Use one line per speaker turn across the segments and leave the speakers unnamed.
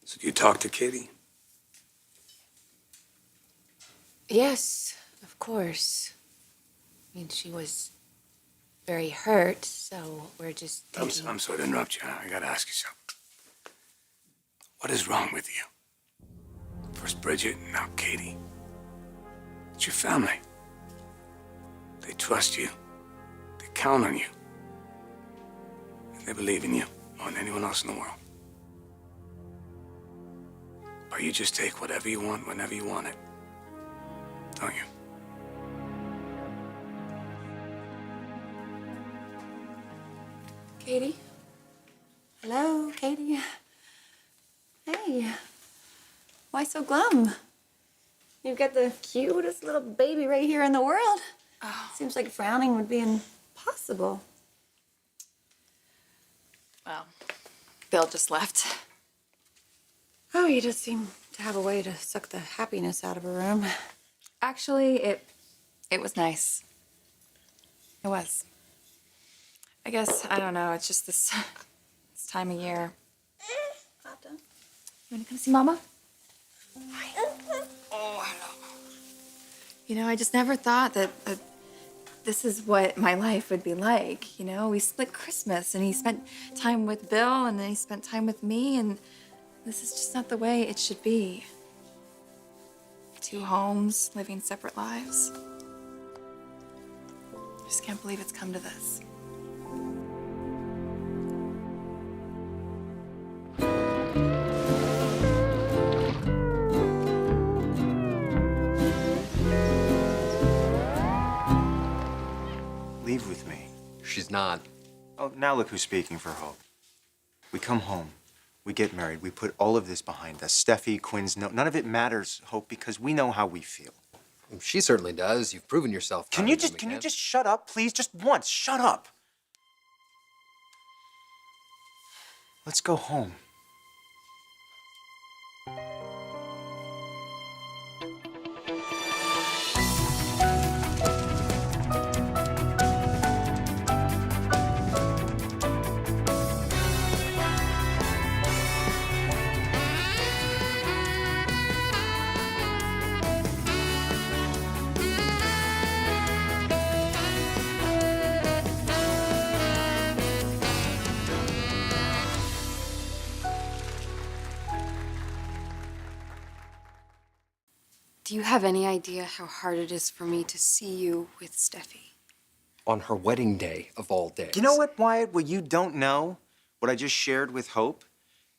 So do you talk to Katie?
Yes, of course. I mean, she was very hurt, so we're just taking...
I'm sorry to interrupt you. I gotta ask you something. What is wrong with you? First Bridget, now Katie. It's your family. They trust you. They count on you. And they believe in you more than anyone else in the world. But you just take whatever you want whenever you want it. Don't you?
Katie? Hello, Katie. Hey. Why so glum? You've got the cutest little baby right here in the world. Oh. Seems like frowning would be impossible.
Well, Bill just left.
Oh, you just seem to have a way to suck the happiness out of a room.
Actually, it was nice. It was. I guess, I don't know, it's just this time of year.
Papa.
You wanna come see Mama? Oh, hello. You know, I just never thought that this is what my life would be like, you know? We split Christmas, and he spent time with Bill, and then he spent time with me, and this is just not the way it should be. Two homes, living separate lives. I just can't believe it's come to this.
Leave with me.
She's not.
Oh, now look who's speaking for Hope. We come home. We get married. We put all of this behind us. Steffi, Quinn's, none of it matters, Hope, because we know how we feel.
She certainly does. You've proven yourself.
Can you just shut up, please? Just once, shut up. Let's go home.
Do you have any idea how hard it is for me to see you with Steffi?
On her wedding day, of all days.
You know what, Wyatt? What you don't know, what I just shared with Hope,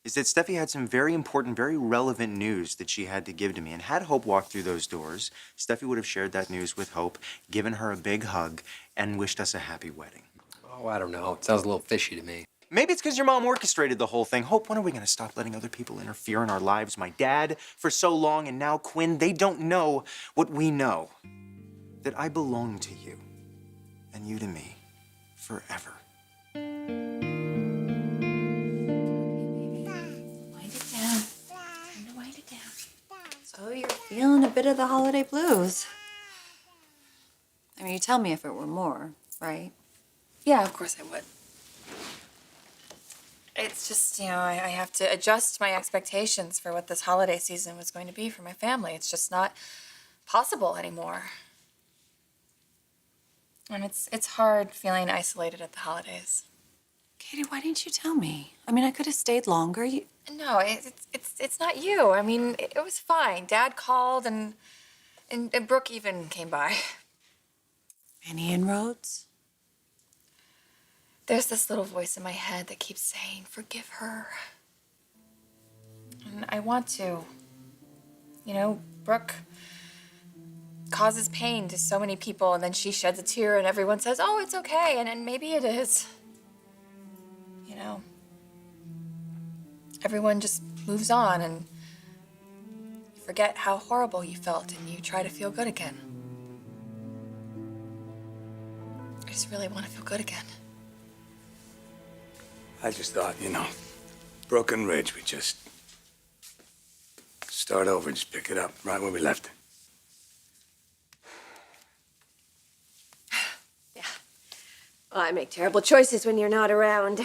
is that Steffi had some very important, very relevant news that she had to give to me. And had Hope walked through those doors, Steffi would have shared that news with Hope, given her a big hug, and wished us a happy wedding.
Oh, I don't know. It sounds a little fishy to me.
Maybe it's because your mom orchestrated the whole thing. Hope, when are we going to stop letting other people interfere in our lives? My dad, for so long, and now Quinn, they don't know what we know. That I belong to you, and you to me, forever.
Wind it down. Time to wind it down. So you're feeling a bit of the holiday blues. I mean, you tell me if it were more, right?
Yeah, of course I would. It's just, you know, I have to adjust my expectations for what this holiday season was going to be for my family. It's just not possible anymore. And it's hard feeling isolated at the holidays.
Katie, why didn't you tell me? I mean, I could have stayed longer.
No, it's not you. I mean, it was fine. Dad called and Brooke even came by.
Any inroads?
There's this little voice in my head that keeps saying, forgive her. And I want to. You know, Brooke causes pain to so many people, and then she sheds a tear, and everyone says, oh, it's okay, and maybe it is. You know, everyone just moves on, and you forget how horrible you felt, and you try to feel good again. I just really want to feel good again.
I just thought, you know, Broken Ridge, we just start over, just pick it up right where we left it.
Yeah. Well, I make terrible choices when you're not around.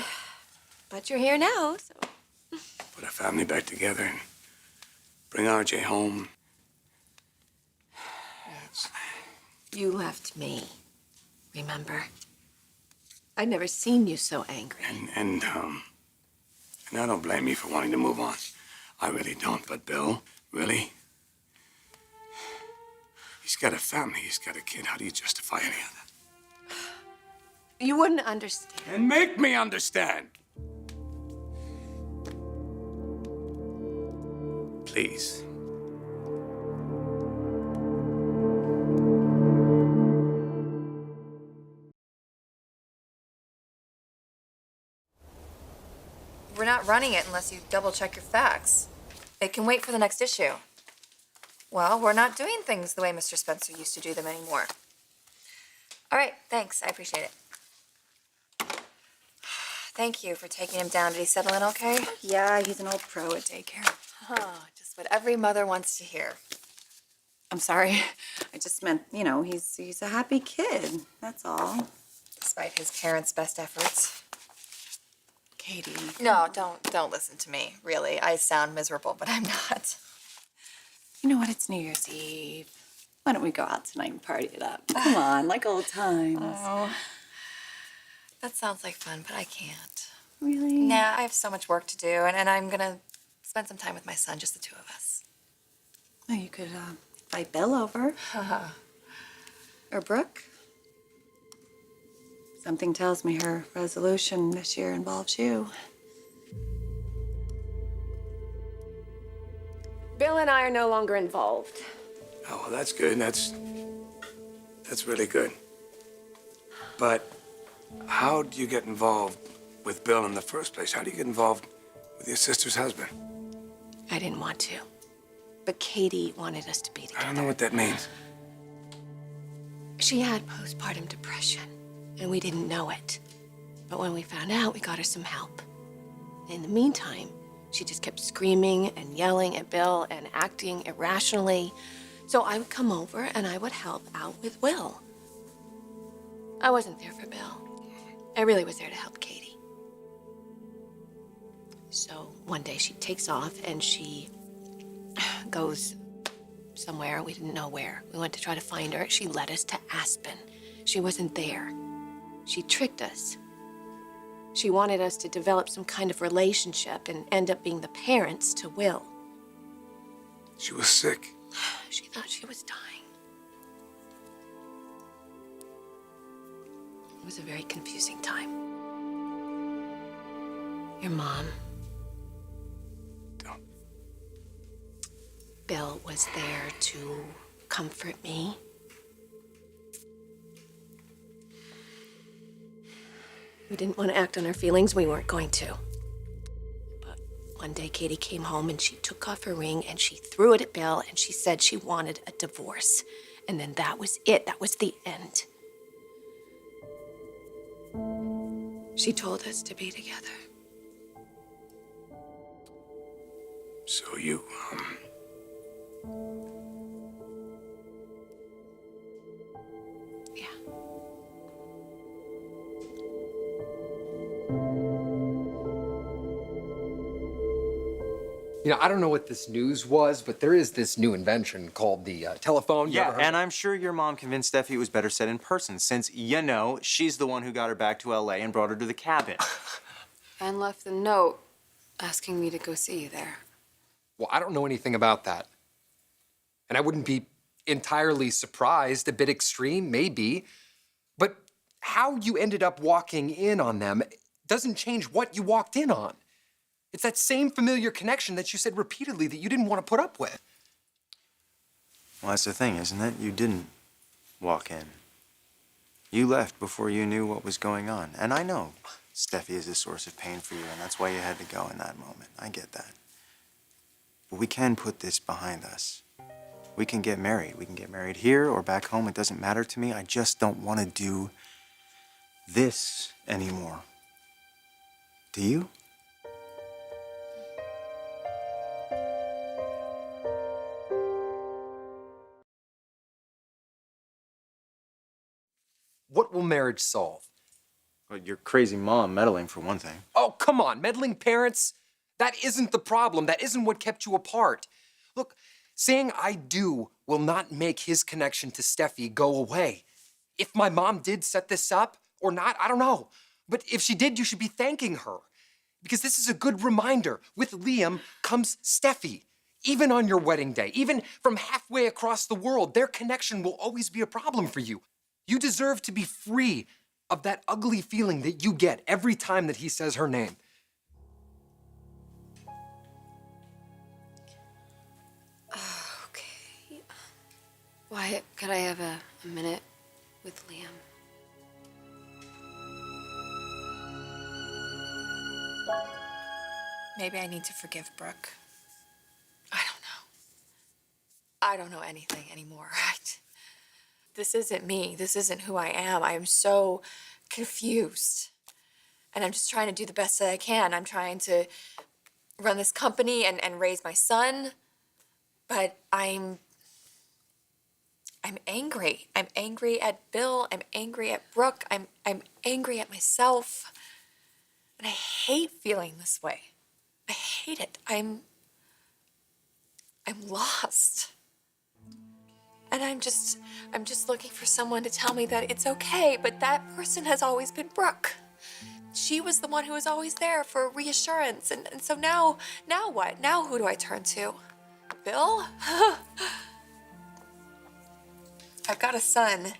But you're here now, so...
put our family back together and bring RJ home.
You left me, remember? I'd never seen you so angry.
And I don't blame you for wanting to move on. I really don't, but Bill, really? He's got a family, he's got a kid. How do you justify any of that?
You wouldn't understand.
And make me understand. Please.
We're not running it unless you double check your facts. It can wait for the next issue. Well, we're not doing things the way Mr. Spencer used to do them anymore. All right, thanks. I appreciate it. Thank you for taking him down. Did he settle in okay?
Yeah, he's an old pro at daycare.
Oh, just what every mother wants to hear.
I'm sorry. I just meant, he's a happy kid. That's all.
Despite his parents' best efforts.
Katie.
No, don't listen to me. Really, I sound miserable, but I'm not.
You know what? It's New Year's Eve. Why don't we go out tonight and party it up? Come on, like old times.
Oh, that sounds like fun, but I can't.
Really?
Nah, I have so much work to do, and I'm gonna spend some time with my son, just the two of us.
Oh, you could invite Bill over. Or Brooke. Something tells me her resolution this year involves you.
Bill and I are no longer involved.
Oh, well, that's good. That's really good. But how do you get involved with Bill in the first place? How do you get involved with your sister's husband?
I didn't want to. But Katie wanted us to be
I
together.
don't know what that means.
She had postpartum depression, and we didn't know it. But when we found out, we got her some help. In the meantime, she just kept screaming and yelling at Bill and acting irrationally. So I would come over and I would help out with Will. I wasn't there for Bill. I really was there to help Katie. So one day she takes off and she goes somewhere. We didn't know where. We went to try to find her. She led us to Aspen. She wasn't there. She tricked us. She wanted us to develop some kind of relationship and end up being the parents to Will.
She was sick.
She thought she was dying. It was a very confusing time. Your mom,
Don't.
Bill, was there to comfort me. We didn't want to act on our feelings. We weren't going to. But one day, Katie came home and she took off her ring and she threw it at Bill and she said she wanted a divorce. And then that was it. That was the end. She told us to be together.
So you,
Yeah.
You know, I don't know what this news was, but there is this new invention called the telephone. You ever
Yeah,
heard
and
of it?
I'm sure your mom convinced Steffi it was better said in person, since, she's the one who got her back to LA and brought her to the cabin.
And left the note asking me to go see you there.
Well, I don't know anything about that. And I wouldn't be entirely surprised, a bit extreme, maybe. But how you ended up walking in on them doesn't change what you walked in on. It's that same familiar connection that you said repeatedly that you didn't want to put up with.
Well, that's the thing, isn't it? You didn't walk in. You left before you knew what was going on. And I know Steffi is a source of pain for you, and that's why you had to go in that moment. I get that. But we can put this behind us. We can get married. We can get married here or back home. It doesn't matter to me. I just don't want to do this anymore. Do you?
What will marriage solve?
Well, your crazy mom meddling, for one thing.
Oh, come on, meddling parents? That isn't the problem. That isn't what kept you apart. Look, saying I do will not make his connection to Steffi go away. If my mom did set this up or not, I don't know. But if she did, you should be thanking her. Because this is a good reminder. With Liam comes Steffi. Even on your wedding day, even from halfway across the world, their connection will always be a problem for you. You deserve to be free of that ugly feeling that you get every time that he says her name.
Okay. Wyatt, could I have a minute with Liam?
Maybe I need to forgive Brooke. I don't know. I don't know anything anymore. This isn't me. This isn't who I am. I am so confused. And I'm just trying to do the best that I can. I'm trying to run this company and raise my son. But I'm angry. I'm angry at Bill. I'm angry at Brooke. I'm angry at myself. And I hate feeling this way. I hate it. I'm lost. And I'm just looking for someone to tell me that it's okay, but that person has always been Brooke. She was the one who was always there for reassurance. And so now what? Now who do I turn to? Bill? I've got a son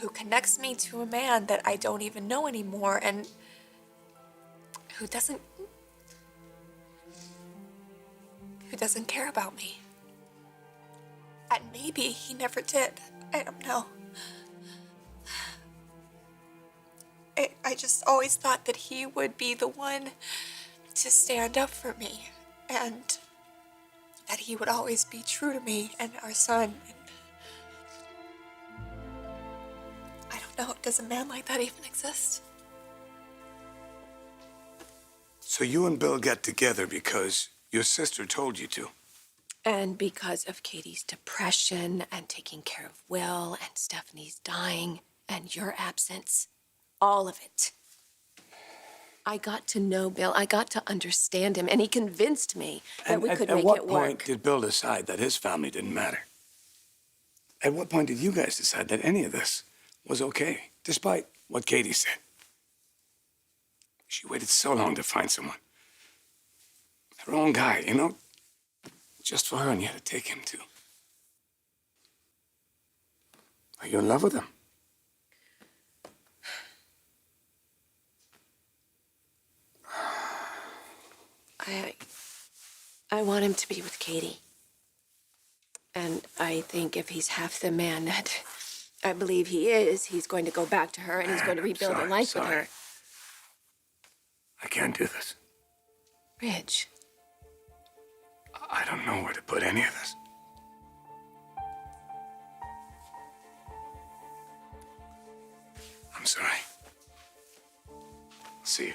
who connects me to a man that I don't even know anymore and who doesn't care about me. And maybe he never did. I don't know. I just always thought that he would be the one to stand up for me and that he would always be true to me and our son. And I don't know, does a man like that even exist?
So you and Bill get together because your sister told you to?
And because of Katie's depression and taking care of Will and Stephanie's dying and your absence, all of it. I got to know Bill. I got to understand him, and he convinced me that we could make it work.
At what point did Bill decide that his family didn't matter? At what point did you guys decide that any of this was okay, despite what Katie said? She waited so long to find someone. Her own guy, you know? Just for her, and you had to take him too. Are you in love with him?
I want him to be with Katie. And I think if he's half the man that I believe he is, he's going to go back to her and he's going to rebuild a life with her.
I can't do this.
Ridge.
I don't know where to put any of this. I'm sorry. I'll see you.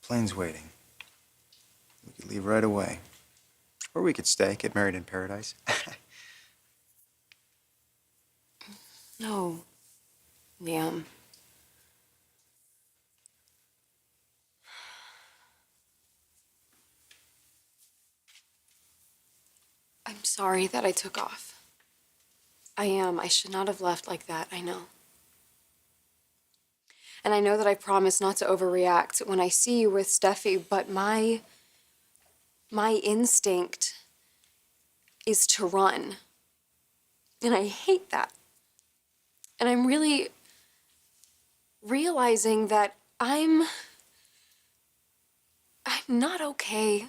Plane's waiting. We could leave right away. Or we could stay, get married in paradise.
No, Liam.
I'm sorry that I took off. I am. I should not have left like that, I know. And I know that I promised not to overreact when I see you with Steffi, but my instinct is to run. And I hate that. And I'm really realizing that I'm not okay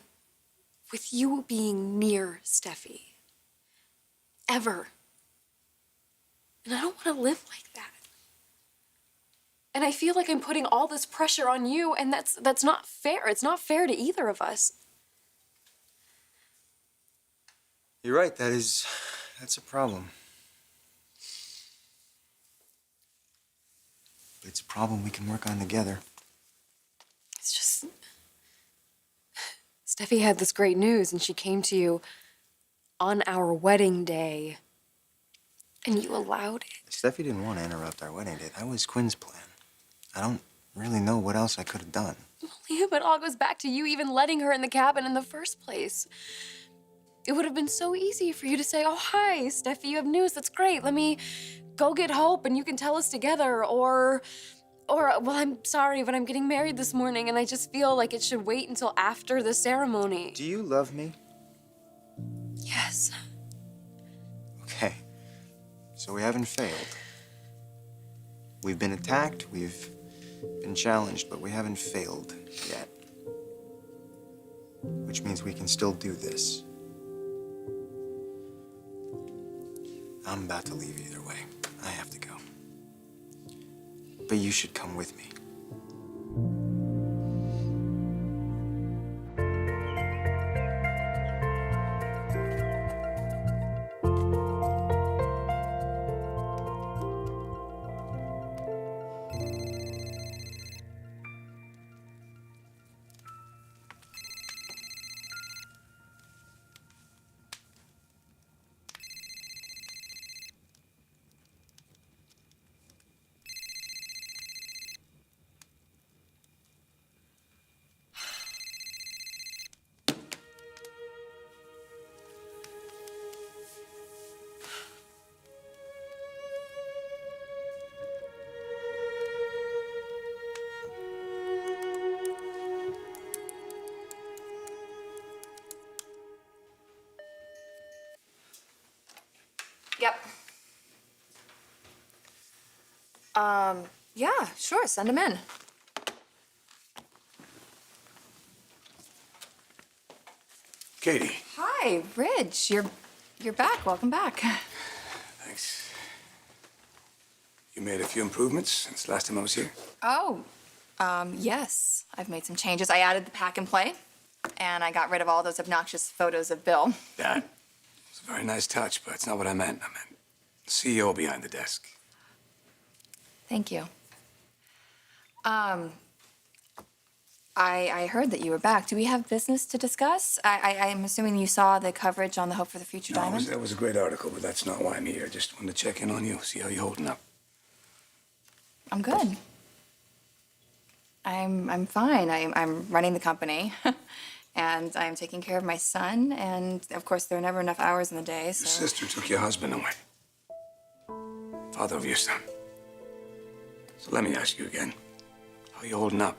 with you being near Steffi. Ever. And I don't want to live like that. And I feel like I'm putting all this pressure on you, and that's not fair. It's not fair to either of us.
You're right, that's a problem. But it's a problem we can work on together.
It's just. Steffi had this great news, and she came to you on our wedding day. And you allowed it.
Steffi didn't want to interrupt our wedding day. That was Quinn's plan. I don't really know what else I could have done.
Yeah, but it all goes back to you even letting her in the cabin in the first place. It would have been so easy for you to say, oh, hi, Steffi, you have news. That's great. Let me go get Hope and you can tell us together. Or, well, I'm sorry, but I'm getting married this morning and I just feel like it should wait until after the ceremony.
Do you love me?
Yes.
Okay. So we haven't failed. We've been attacked, we've been challenged, but we haven't failed yet. Which means we can still do this. I'm about to leave either way. I have to go. But you should come with me.
Yep. Yeah, sure, send him in.
Katie.
Hi, Ridge. You're back. Welcome back.
Thanks. You made a few improvements since last time I was here?
Oh, yes. I've made some changes. I added the pack and play, and I got rid of all those obnoxious photos of Bill.
That was a very nice touch, but it's not what I meant. I meant the CEO behind the desk.
Thank you. I heard that you were back. Do we have business to discuss? I'm assuming you saw the coverage on the Hope for the Future
No,
Diamond?
that was a great article, but that's not why I'm here. Just wanted to check in on you, see how you're holding up.
I'm good. I'm fine. I'm running the company, and I'm taking care of my son, and of course there are never enough hours in the day, so...
Your sister took your husband away. Father of your son. So let me ask you again. How are you holding up?